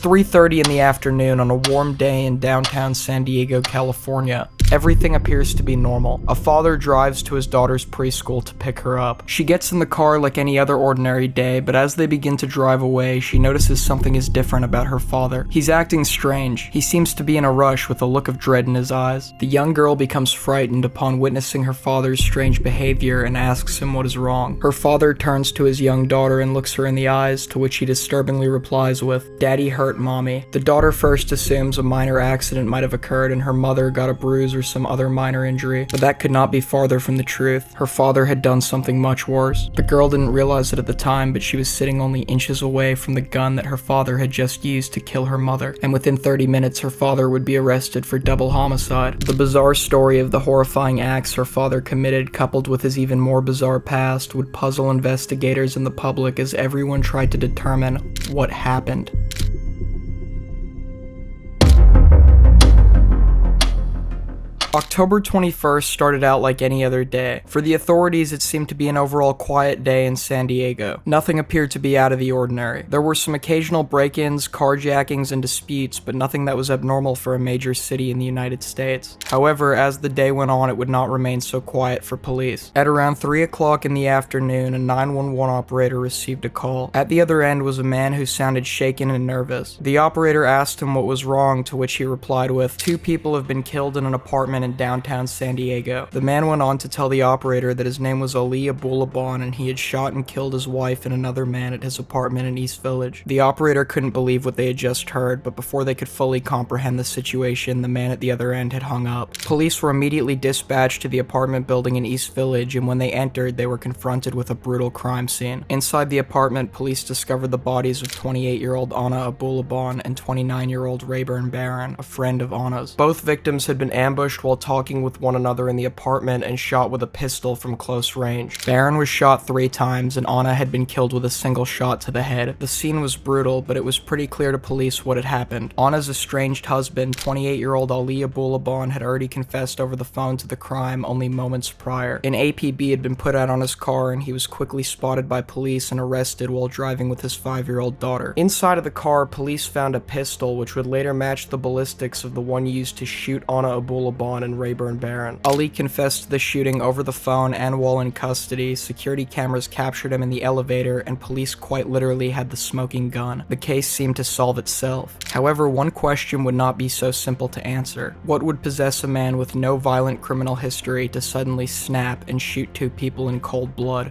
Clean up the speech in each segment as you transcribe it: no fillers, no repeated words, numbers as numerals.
3:30 in the afternoon on a warm day in downtown San Diego, California. Everything appears to be normal. A father drives to his daughter's preschool to pick her up. She gets in the car like any other ordinary day, but as they begin to drive away, she notices something is different about her father. He's acting strange. He seems to be in a rush with a look of dread in his eyes. The young girl becomes frightened upon witnessing her father's strange behavior and asks him what is wrong. Her father turns to his young daughter and looks her in the eyes, to which he disturbingly replies with, "Daddy hurt mommy." The daughter first assumes a minor accident might have occurred and her mother got a bruise or some other minor injury, but that could not be farther from the truth. Her father had done something much worse. The girl didn't realize it at the time, but she was sitting only inches away from the gun that her father had just used to kill her mother, and within 30 minutes her father would be arrested for double homicide. The bizarre story of the horrifying acts her father committed, coupled with his even more bizarre past, would puzzle investigators and the public as everyone tried to determine what happened. October 21st started out like any other day. For the authorities, it seemed to be an overall quiet day in San Diego. Nothing appeared to be out of the ordinary. There were some occasional break-ins, carjackings, and disputes, but nothing that was abnormal for a major city in the United States. However, as the day went on, it would not remain so quiet for police. At around 3 o'clock in the afternoon, a 911 operator received a call. At the other end was a man who sounded shaken and nervous. The operator asked him what was wrong, to which he replied with, "2 people have been killed in an apartment in downtown San Diego." The man went on to tell the operator that his name was Ali Abulaban and he had shot and killed his wife and another man at his apartment in East Village. The operator couldn't believe what they had just heard, but before they could fully comprehend the situation, the man at the other end had hung up. Police were immediately dispatched to the apartment building in East Village, and when they entered, they were confronted with a brutal crime scene. Inside the apartment, police discovered the bodies of 28-year-old Anna Abulaban and 29-year-old Rayburn Barron, a friend of Anna's. Both victims had been ambushed while talking with one another in the apartment and shot with a pistol from close range. Barron was shot 3 times and Anna had been killed with a single shot to the head. The scene was brutal, but it was pretty clear to police what had happened. Anna's estranged husband, 28-year-old Ali Abulaban, had already confessed over the phone to the crime only moments prior. An APB had been put out on his car and he was quickly spotted by police and arrested while driving with his 5-year-old daughter. Inside of the car, police found a pistol which would later match the ballistics of the one used to shoot Anna Abulaban and Rayburn Barron. Ali confessed to the shooting over the phone and while in custody. Security cameras captured him in the elevator and police quite literally had the smoking gun. The case seemed to solve itself. However, one question would not be so simple to answer. What would possess a man with no violent criminal history to suddenly snap and shoot 2 people in cold blood?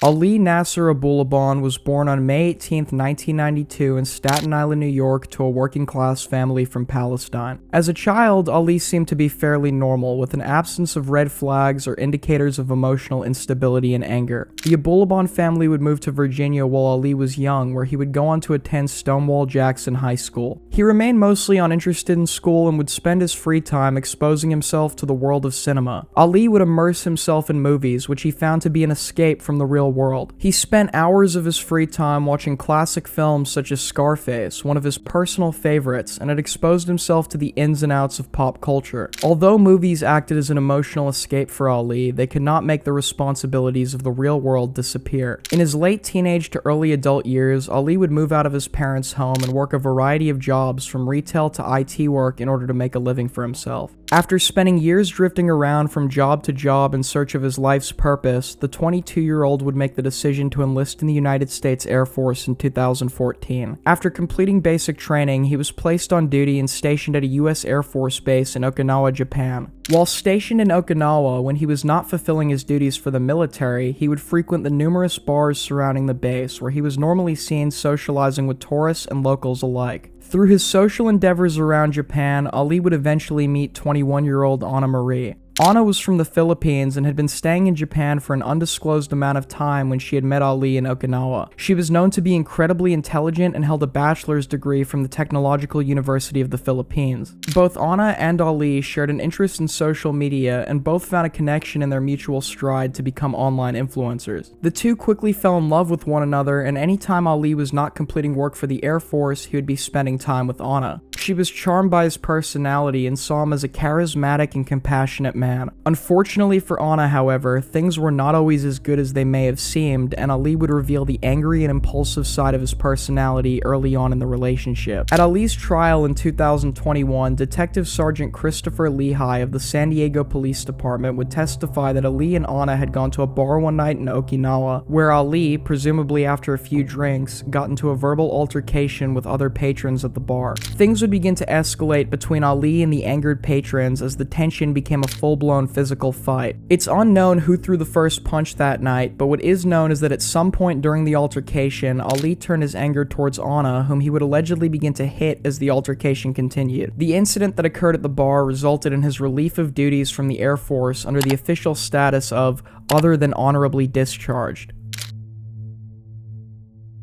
Ali Nasser Abulaban was born on May 18, 1992 in Staten Island, New York to a working-class family from Palestine. As a child, Ali seemed to be fairly normal, with an absence of red flags or indicators of emotional instability and anger. The Abulaban family would move to Virginia while Ali was young, where he would go on to attend Stonewall Jackson High School. He remained mostly uninterested in school and would spend his free time exposing himself to the world of cinema. Ali would immerse himself in movies, which he found to be an escape from the real world. He spent hours of his free time watching classic films such as Scarface, one of his personal favorites, and had exposed himself to the ins and outs of pop culture. Although movies acted as an emotional escape for Ali, they could not make the responsibilities of the real world disappear. In his late teenage to early adult years, Ali would move out of his parents' home and work a variety of jobs from retail to IT work in order to make a living for himself. After spending years drifting around from job to job in search of his life's purpose, the 22-year-old would make the decision to enlist in the United States Air Force in 2014. After completing basic training, he was placed on duty and stationed at a U.S. Air Force base in Okinawa, Japan. While stationed in Okinawa, when he was not fulfilling his duties for the military, he would frequent the numerous bars surrounding the base, where he was normally seen socializing with tourists and locals alike. Through his social endeavors around Japan, Ali would eventually meet 21-year-old Anna Marie. Anna was from the Philippines and had been staying in Japan for an undisclosed amount of time when she had met Ali in Okinawa. She was known to be incredibly intelligent and held a bachelor's degree from the Technological University of the Philippines. Both Anna and Ali shared an interest in social media and both found a connection in their mutual stride to become online influencers. The two quickly fell in love with one another, and anytime Ali was not completing work for the Air Force, he would be spending time with Anna. she was charmed by his personality and saw him as a charismatic and compassionate man. Unfortunately for Anna, however, things were not always as good as they may have seemed, and Ali would reveal the angry and impulsive side of his personality early on in the relationship. At Ali's trial in 2021, Detective Sergeant Christopher Lehigh of the San Diego Police Department would testify that Ali and Anna had gone to a bar one night in Okinawa, where Ali, presumably after a few drinks, got into a verbal altercation with other patrons at the bar. Things would begin to escalate between Ali and the angered patrons as the tension became a full-blown physical fight. It's unknown who threw the first punch that night, but what is known is that at some point during the altercation, Ali turned his anger towards Anna, whom he would allegedly begin to hit as the altercation continued. The incident that occurred at the bar resulted in his relief of duties from the Air Force under the official status of other than honorably discharged.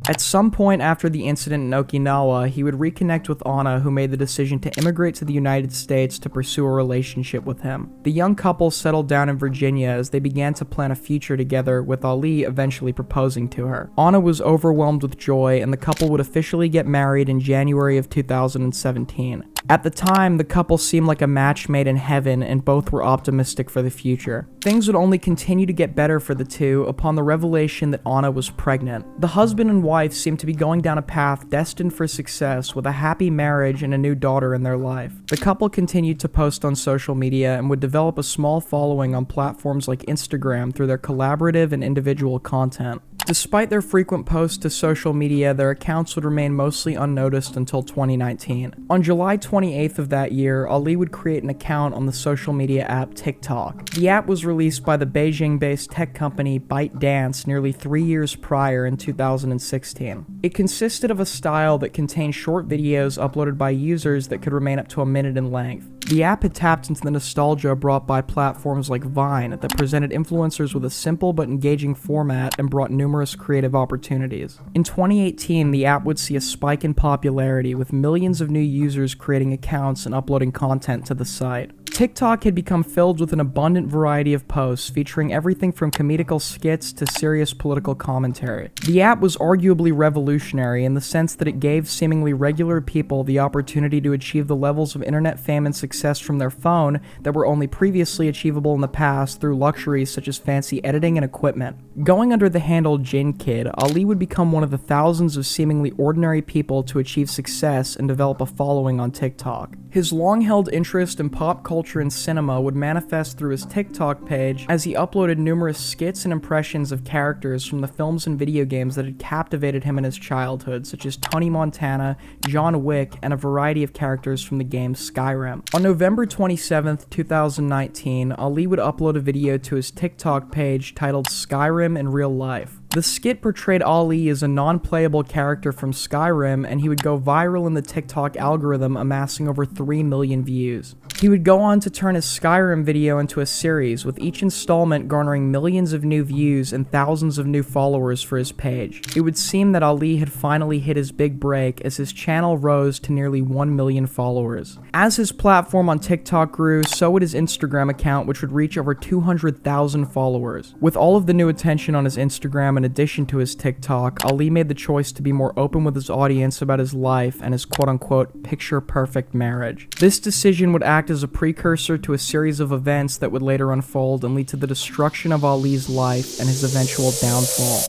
At some point after the incident in Okinawa, he would reconnect with Anna, who made the decision to immigrate to the United States to pursue a relationship with him. The young couple settled down in Virginia as they began to plan a future together, with Ali eventually proposing to her. Anna was overwhelmed with joy, and the couple would officially get married in January of 2017. At the time, the couple seemed like a match made in heaven, and both were optimistic for the future. Things would only continue to get better for the two upon the revelation that Anna was pregnant. The husband and wife seemed to be going down a path destined for success, with a happy marriage and a new daughter in their life. The couple continued to post on social media and would develop a small following on platforms like Instagram through their collaborative and individual content. Despite their frequent posts to social media, their accounts would remain mostly unnoticed until 2019. On July 28th of that year, Ali would create an account on the social media app TikTok. The app was released by the Beijing-based tech company ByteDance nearly 3 years prior in 2016. It consisted of a style that contained short videos uploaded by users that could remain up to a minute in length. The app had tapped into the nostalgia brought by platforms like Vine that presented influencers with a simple but engaging format and brought numerous creative opportunities. In 2018, the app would see a spike in popularity, with millions of new users creating accounts and uploading content to the site. TikTok had become filled with an abundant variety of posts featuring everything from comedical skits to serious political commentary. The app was arguably revolutionary in the sense that it gave seemingly regular people the opportunity to achieve the levels of internet fame and success from their phone that were only previously achievable in the past through luxuries such as fancy editing and equipment. Going under the handle Jin Kid, Ali would become one of the thousands of seemingly ordinary people to achieve success and develop a following on TikTok. His long-held interest in pop culture and cinema would manifest through his TikTok page as he uploaded numerous skits and impressions of characters from the films and video games that had captivated him in his childhood, such as Tony Montana, John Wick, and a variety of characters from the game Skyrim. On November 27th, 2019, Ali would upload a video to his TikTok page titled Skyrim in Real Life. The skit portrayed Ali as a non-playable character from Skyrim, and he would go viral in the TikTok algorithm, amassing over 3 million views. He would go on to turn his Skyrim video into a series, with each installment garnering millions of new views and thousands of new followers for his page. It would seem that Ali had finally hit his big break as his channel rose to nearly 1 million followers. As his platform on TikTok grew, so would his Instagram account, which would reach over 200,000 followers. With all of the new attention on his Instagram in addition to his TikTok, Ali made the choice to be more open with his audience about his life and his quote-unquote picture-perfect marriage. This decision would act as a precursor to a series of events that would later unfold and lead to the destruction of Ali's life and his eventual downfall.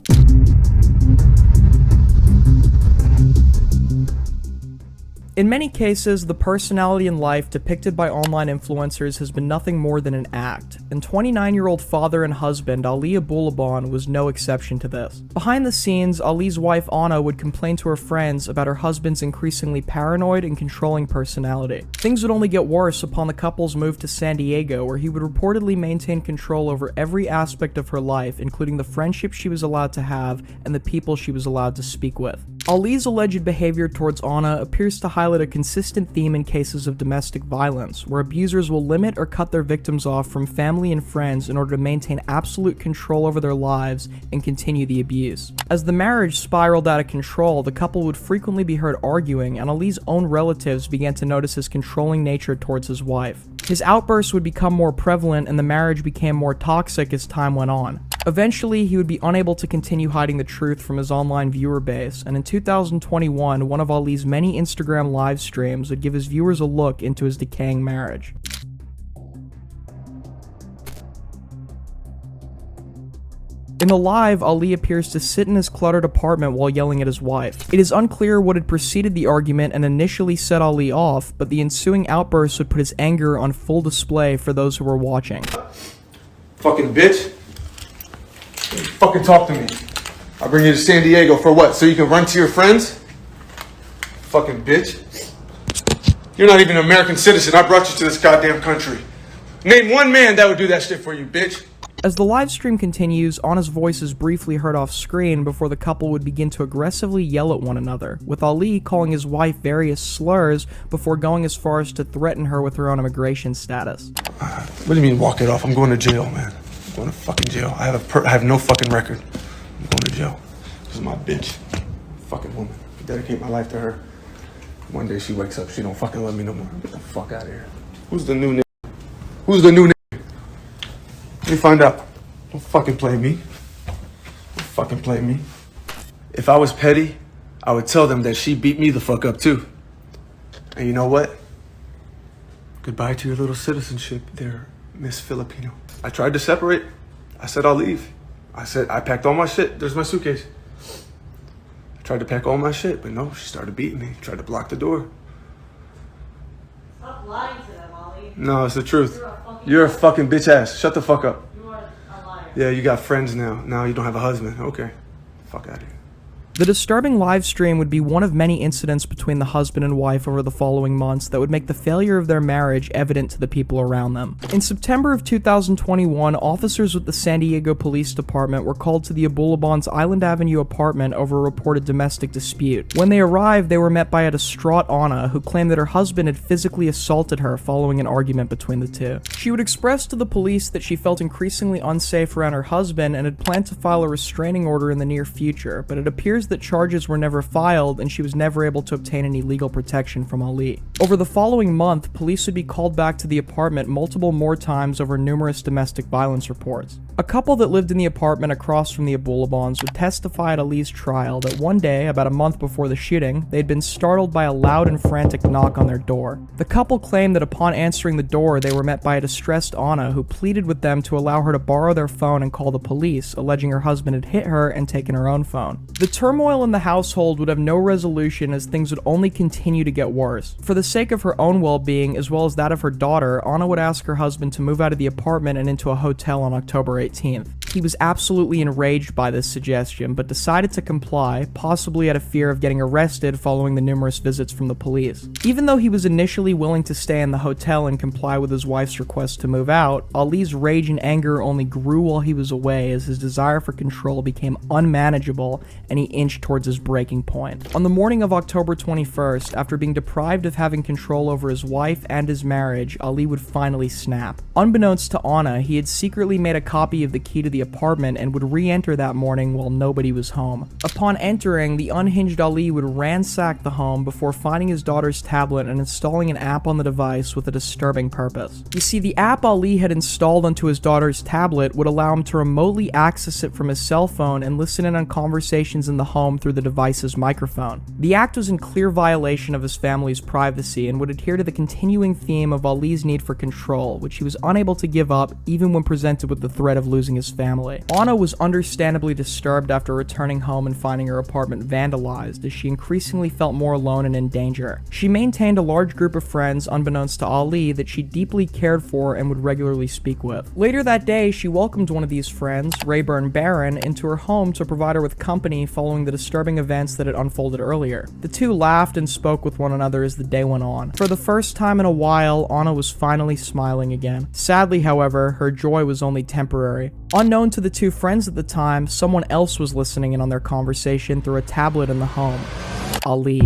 In many cases, the personality and life depicted by online influencers has been nothing more than an act, and 29-year-old father and husband Ali Abulaban was no exception to this. Behind the scenes, Ali's wife Anna would complain to her friends about her husband's increasingly paranoid and controlling personality. Things would only get worse upon the couple's move to San Diego, where he would reportedly maintain control over every aspect of her life, including the friendships she was allowed to have and the people she was allowed to speak with. Ali's alleged behavior towards Anna appears to highlight a consistent theme in cases of domestic violence, where abusers will limit or cut their victims off from family and friends in order to maintain absolute control over their lives and continue the abuse. As the marriage spiraled out of control, the couple would frequently be heard arguing, and Ali's own relatives began to notice his controlling nature towards his wife. His outbursts would become more prevalent, and the marriage became more toxic as time went on. Eventually, he would be unable to continue hiding the truth from his online viewer base, and in 2021, one of Ali's many Instagram live streams would give his viewers a look into his decaying marriage. In the live, Ali appears to sit in his cluttered apartment while yelling at his wife. It is unclear what had preceded the argument and initially set Ali off, but the ensuing outbursts would put his anger on full display for those who were watching. Fucking bitch. Fucking talk to me. I'll bring you to San Diego for what? So you can run to your friends? Fucking bitch. You're not even an American citizen. I brought you to this goddamn country. Name one man that would do that shit for you, bitch. As the live stream continues, Anna's voice is briefly heard off screen before the couple would begin to aggressively yell at one another, with Ali calling his wife various slurs before going as far as to threaten her with her own immigration status. What do you mean walk it off? I'm going to jail, man. I'm going to fucking jail. I have no fucking record. I'm going to jail. This is my bitch. Fucking woman. I dedicate my life to her. One day she wakes up, she don't fucking love me no more. Get the fuck out of here. Who's the new nigga? Who's the new nigga? Let me find out. Don't fucking play me. Don't fucking play me. If I was petty, I would tell them that she beat me the fuck up too. And you know what? Goodbye to your little citizenship there, Miss Filipino. I tried to separate. I said I'll leave. I packed all my shit. There's my suitcase. I tried to pack all my shit, but no, she started beating me. Tried to block the door. Stop lying to them, Ollie. No, it's the truth. You're a fucking bitch ass. Shut the fuck up. You are a liar. Yeah, you got friends now. Now you don't have a husband. Okay. Fuck out of here. The disturbing live stream would be one of many incidents between the husband and wife over the following months that would make the failure of their marriage evident to the people around them. In September of 2021, officers with the San Diego Police Department were called to the Abulabon's Island Avenue apartment over a reported domestic dispute. When they arrived, they were met by a distraught Anna, who claimed that her husband had physically assaulted her following an argument between the two. She would express to the police that she felt increasingly unsafe around her husband and had planned to file a restraining order in the near future, but it appears that charges were never filed and she was never able to obtain any legal protection from Ali. Over the following month, police would be called back to the apartment multiple more times over numerous domestic violence reports. A couple that lived in the apartment across from the Abulabons would testify at Ali's trial that one day, about a month before the shooting, they'd been startled by a loud and frantic knock on their door. The couple claimed that upon answering the door, they were met by a distressed Anna who pleaded with them to allow her to borrow their phone and call the police, alleging her husband had hit her and taken her own phone. The turmoil in the household would have no resolution as things would only continue to get worse. For the sake of her own well-being as well as that of her daughter, Anna would ask her husband to move out of the apartment and into a hotel on October 18th. He was absolutely enraged by this suggestion, but decided to comply, possibly out of fear of getting arrested following the numerous visits from the police. Even though he was initially willing to stay in the hotel and comply with his wife's request to move out, Ali's rage and anger only grew while he was away as his desire for control became unmanageable and he inched towards his breaking point. On the morning of October 21st, after being deprived of having control over his wife and his marriage, Ali would finally snap. Unbeknownst to Anna, he had secretly made a copy of the key to the apartment and would re-enter that morning while nobody was home. Upon entering, the unhinged Ali would ransack the home before finding his daughter's tablet and installing an app on the device with a disturbing purpose. You see, the app Ali had installed onto his daughter's tablet would allow him to remotely access it from his cell phone and listen in on conversations in the home through the device's microphone. The act was in clear violation of his family's privacy and would adhere to the continuing theme of Ali's need for control, which he was unable to give up even when presented with the threat of losing his family. Anna was understandably disturbed after returning home and finding her apartment vandalized, as she increasingly felt more alone and in danger. She maintained a large group of friends, unbeknownst to Ali, that she deeply cared for and would regularly speak with. Later that day, she welcomed one of these friends, Rayburn Barron, into her home to provide her with company following the disturbing events that had unfolded earlier. The two laughed and spoke with one another as the day went on. For the first time in a while, Anna was finally smiling again. Sadly, however, her joy was only temporary. Unknown to the two friends at the time, someone else was listening in on their conversation through a tablet in the home. Ali.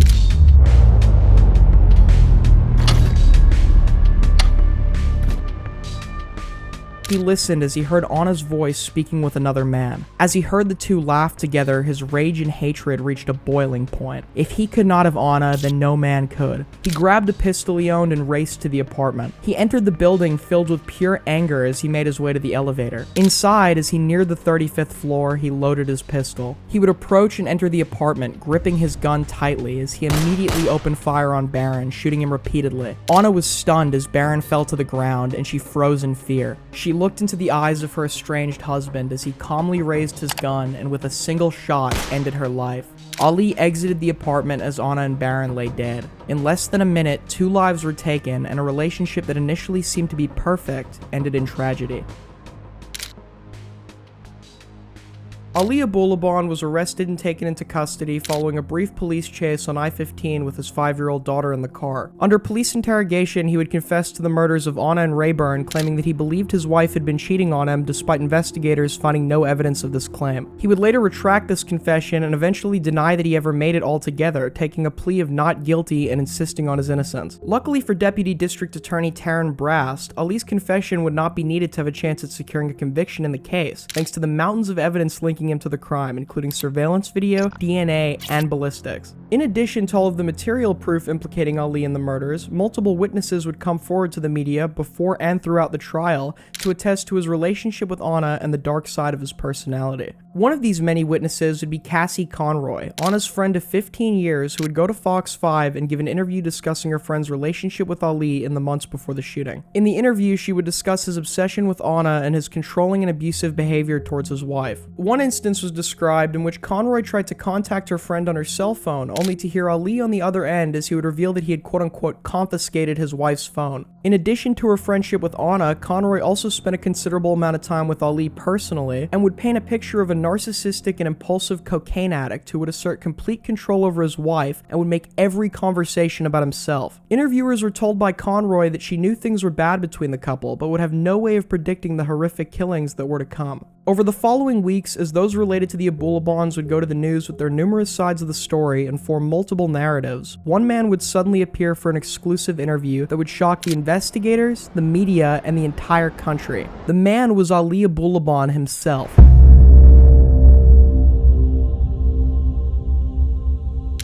He listened as he heard Anna's voice speaking with another man. As he heard the two laugh together, his rage and hatred reached a boiling point. If he could not have Anna, then no man could. He grabbed a pistol he owned and raced to the apartment. He entered the building filled with pure anger as he made his way to the elevator. Inside, as he neared the 35th floor, he loaded his pistol. He would approach and enter the apartment, gripping his gun tightly as he immediately opened fire on Baron, shooting him repeatedly. Anna was stunned as Baron fell to the ground and she froze in fear. She looked into the eyes of her estranged husband as he calmly raised his gun and with a single shot ended her life. Ali exited the apartment as Anna and Baron lay dead. In less than a minute, 2 lives were taken and a relationship that initially seemed to be perfect ended in tragedy. Ali Abulaban was arrested and taken into custody following a brief police chase on I-15 with his 5-year-old daughter in the car. Under police interrogation, he would confess to the murders of Anna and Rayburn, claiming that he believed his wife had been cheating on him despite investigators finding no evidence of this claim. He would later retract this confession and eventually deny that he ever made it altogether, taking a plea of not guilty and insisting on his innocence. Luckily for Deputy District Attorney Taryn Brast, Ali's confession would not be needed to have a chance at securing a conviction in the case, thanks to the mountains of evidence linking him to the crime, including surveillance video, DNA, and ballistics. In addition to all of the material proof implicating Ali in the murders, multiple witnesses would come forward to the media before and throughout the trial to attest to his relationship with Anna and the dark side of his personality. One of these many witnesses would be Cassie Conroy, Anna's friend of 15 years who would go to Fox 5 and give an interview discussing her friend's relationship with Ali in the months before the shooting. In the interview, she would discuss his obsession with Anna and his controlling and abusive behavior towards his wife. One instance was described in which Conroy tried to contact her friend on her cell phone, only to hear Ali on the other end as he would reveal that he had quote-unquote confiscated his wife's phone. In addition to her friendship with Anna, Conroy also spent a considerable amount of time with Ali personally, and would paint a picture of a narcissistic and impulsive cocaine addict who would assert complete control over his wife and would make every conversation about himself. Interviewers were told by Conroy that she knew things were bad between the couple, but would have no way of predicting the horrific killings that were to come. Over the following weeks, as those related to the Abulabans would go to the news with their numerous sides of the story and form multiple narratives, one man would suddenly appear for an exclusive interview that would shock the investigators, the media, and the entire country. The man was Ali Abulaban himself.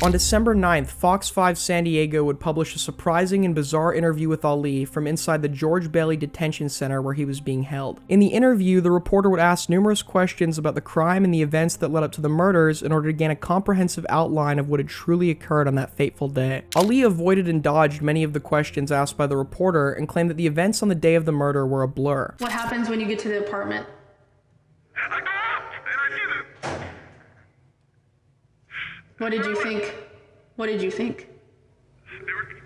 On December 9th, Fox 5 San Diego would publish a surprising and bizarre interview with Ali from inside the George Bailey Detention Center where he was being held. In the interview, the reporter would ask numerous questions about the crime and the events that led up to the murders in order to gain a comprehensive outline of what had truly occurred on that fateful day. Ali avoided and dodged many of the questions asked by the reporter and claimed that the events on the day of the murder were a blur. What happens when you get to the apartment? I go up and I see them. What did you think? What did you think? They were nothing.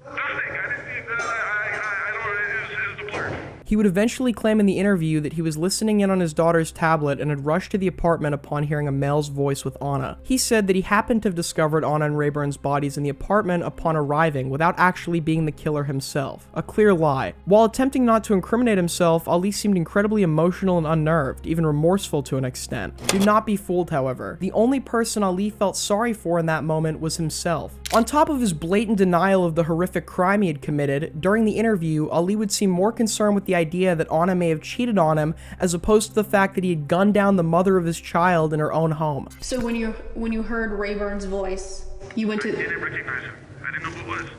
I didn't see that. I don't know. It was a blur. He would eventually claim in the interview that he was listening in on his daughter's tablet and had rushed to the apartment upon hearing a male's voice with Anna. He said that he happened to have discovered Anna and Rayburn's bodies in the apartment upon arriving without actually being the killer himself. A clear lie. While attempting not to incriminate himself, Ali seemed incredibly emotional and unnerved, even remorseful to an extent. Do not be fooled, however. The only person Ali felt sorry for in that moment was himself. On top of his blatant denial of the horrific crime he had committed, during the interview, Ali would seem more concerned with the idea that Anna may have cheated on him as opposed to the fact that he had gunned down the mother of his child in her own home. So when you heard Rayburn's voice, you went to... I didn't recognize him. I didn't know who it was.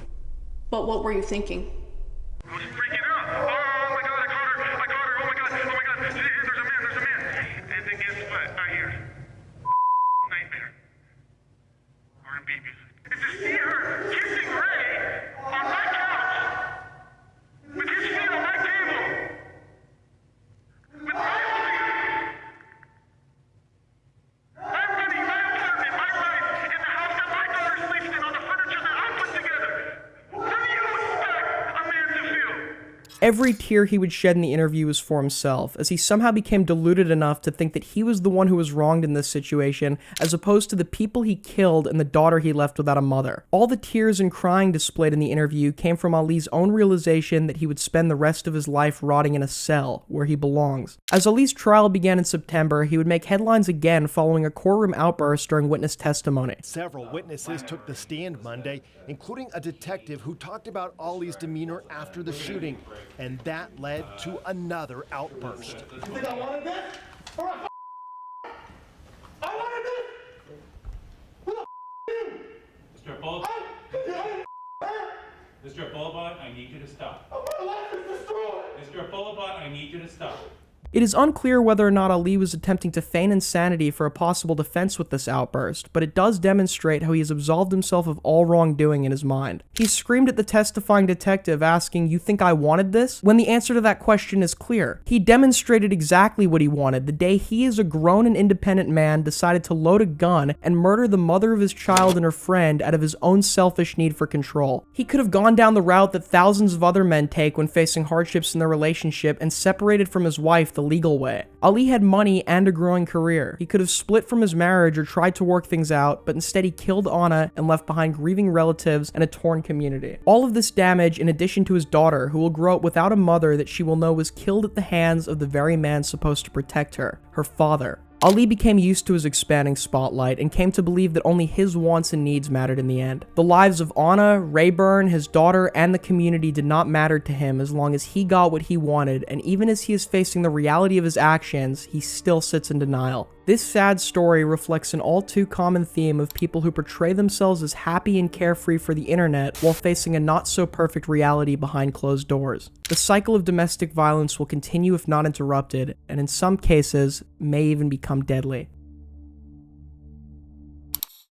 But what were you thinking? I was freaking out. Oh my God, I caught her. Oh my God. There's a man. And then guess what? I hear nightmare. R&B music. And to see her kissing Ray on my couch with his feet on my table with my holding. I'm running my apartment, my life, in the house that my daughter sleeps in, on the furniture that I put together. What do you expect a man to feel? Every tear he would shed in the interview was for himself, as he somehow became deluded enough to think that he was the one who was wronged in this situation, as opposed to the people he killed and the daughter he left without a mother. All the tears and crying displayed in the interview came from Ali's own realization that he would spend the rest of his life rotting in a cell, where he belongs. As Ali's trial began in September, he would make headlines again following a courtroom outburst during witness testimony. Several witnesses took the stand Monday, including a detective who talked about Ali's demeanor after the shooting. and that led to another outburst. You think I wanted this? All right, I wanted this. Who the you? Mr. Bullabot, Mr. Bullabot, I need you to stop. My life is destroyed. Mr. Bullabot, I need you to stop. It is unclear whether or not Ali was attempting to feign insanity for a possible defense with this outburst, but it does demonstrate how he has absolved himself of all wrongdoing in his mind. He screamed at the testifying detective asking, "You think I wanted this?" when the answer to that question is clear. He demonstrated exactly what he wanted the day he, as a grown and independent man, decided to load a gun and murder the mother of his child and her friend out of his own selfish need for control. He could have gone down the route that thousands of other men take when facing hardships in their relationship and separated from his wife the legal way. Ali had money and a growing career. He could have split from his marriage or tried to work things out, but instead he killed Anna and left behind grieving relatives and a torn community. All of this damage in addition to his daughter, who will grow up without a mother that she will know was killed at the hands of the very man supposed to protect her, her father. Ali became used to his expanding spotlight and came to believe that only his wants and needs mattered in the end. The lives of Anna, Rayburn, his daughter, and the community did not matter to him as long as he got what he wanted, and even as he is facing the reality of his actions, he still sits in denial. This sad story reflects an all too common theme of people who portray themselves as happy and carefree for the internet while facing a not so perfect reality behind closed doors. The cycle of domestic violence will continue if not interrupted, and in some cases, may even become deadly.